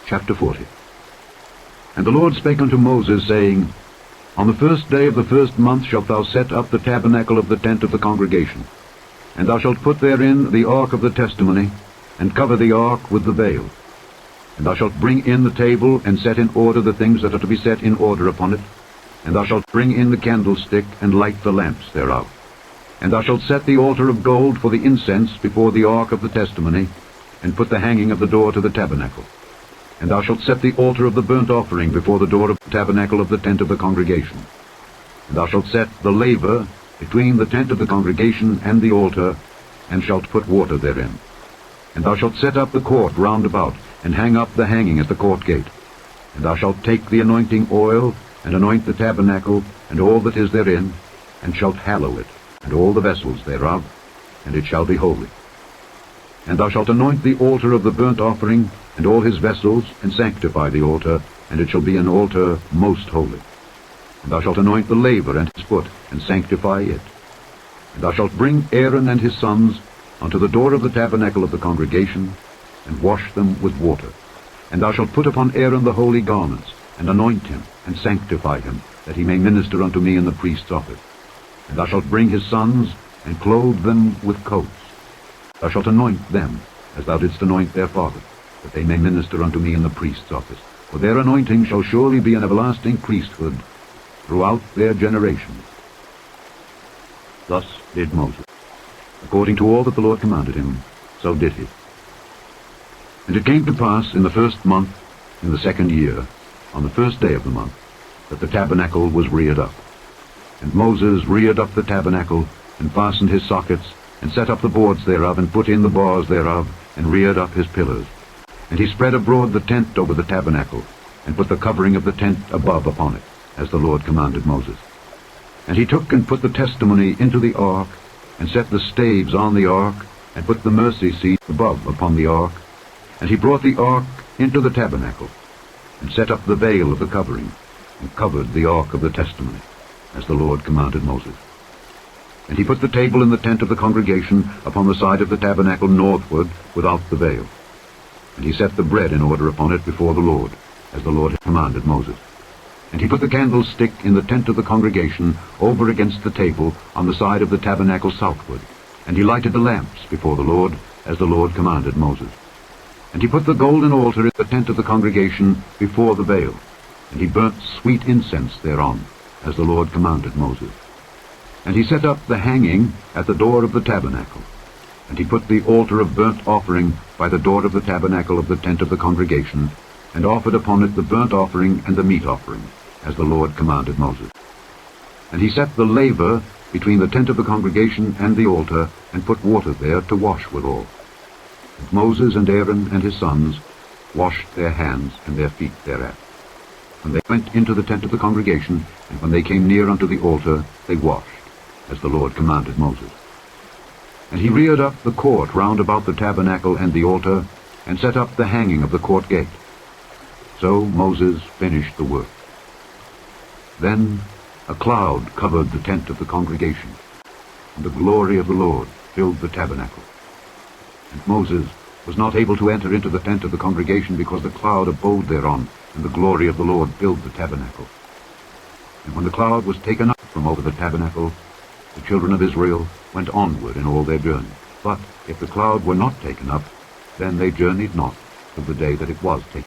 Chapter 40. And the Lord spake unto Moses, saying, On the first day of the first month shalt thou set up the tabernacle of the tent of the congregation. And thou shalt put therein the ark of the testimony, and cover the ark with the veil. And thou shalt bring in the table, and set in order the things that are to be set in order upon it. And thou shalt bring in the candlestick, and light the lamps thereof. And thou shalt set the altar of gold for the incense before the ark of the testimony, and put the hanging of the door to the tabernacle. And thou shalt set the altar of the burnt offering before the door of the tabernacle of the tent of the congregation. And thou shalt set the laver between the tent of the congregation and the altar, and shalt put water therein. And thou shalt set up the court round about, and hang up the hanging at the court gate. And thou shalt take the anointing oil, and anoint the tabernacle, and all that is therein, and shalt hallow it, and all the vessels thereof, and it shall be holy. And thou shalt anoint the altar of the burnt offering, and all his vessels, and sanctify the altar, and it shall be an altar most holy. And thou shalt anoint the laver and his foot, and sanctify it. And thou shalt bring Aaron and his sons unto the door of the tabernacle of the congregation, and wash them with water. And thou shalt put upon Aaron the holy garments, and anoint him, and sanctify him, that he may minister unto me in the priest's office. And thou shalt bring his sons, and clothe them with coats. Thou shalt anoint them, as thou didst anoint their father, that they may minister unto me in the priest's office. For their anointing shall surely be an everlasting priesthood throughout their generations. Thus did Moses. According to all that the Lord commanded him, so did he. And it came to pass in the first month, in the second year, on the first day of the month, that the tabernacle was reared up. And Moses reared up the tabernacle, and fastened his sockets, and set up the boards thereof, and put in the bars thereof, and reared up his pillars. And he spread abroad the tent over the tabernacle, and put the covering of the tent above upon it, as the Lord commanded Moses. And he took and put the testimony into the ark, and set the staves on the ark, and put the mercy seat above upon the ark. And he brought the ark into the tabernacle, and set up the veil of the covering, and covered the ark of the testimony, as the Lord commanded Moses. And he put the table in the tent of the congregation upon the side of the tabernacle northward, without the veil. And he set the bread in order upon it before the Lord, as the Lord had commanded Moses. And he put the candlestick in the tent of the congregation over against the table on the side of the tabernacle southward. And he lighted the lamps before the Lord, as the Lord commanded Moses. And he put the golden altar in the tent of the congregation before the veil. And he burnt sweet incense thereon, as the Lord commanded Moses. And he set up the hanging at the door of the tabernacle. And he put the altar of burnt offering by the door of the tabernacle of the tent of the congregation, and offered upon it the burnt offering and the meat offering, as the Lord commanded Moses. And he set the laver between the tent of the congregation and the altar, and put water there to wash withal. And Moses and Aaron and his sons washed their hands and their feet thereat. When they went into the tent of the congregation, and when they came near unto the altar, they washed, as the Lord commanded Moses. And he reared up the court round about the tabernacle and the altar, and set up the hanging of the court gate. So Moses finished the work. Then a cloud covered the tent of the congregation, and the glory of the Lord filled the tabernacle. And Moses was not able to enter into the tent of the congregation, because the cloud abode thereon, and the glory of the Lord filled the tabernacle. And when the cloud was taken up from over the tabernacle, the children of Israel went onward in all their journey. But if the cloud were not taken up, then they journeyed not till the day that it was taken.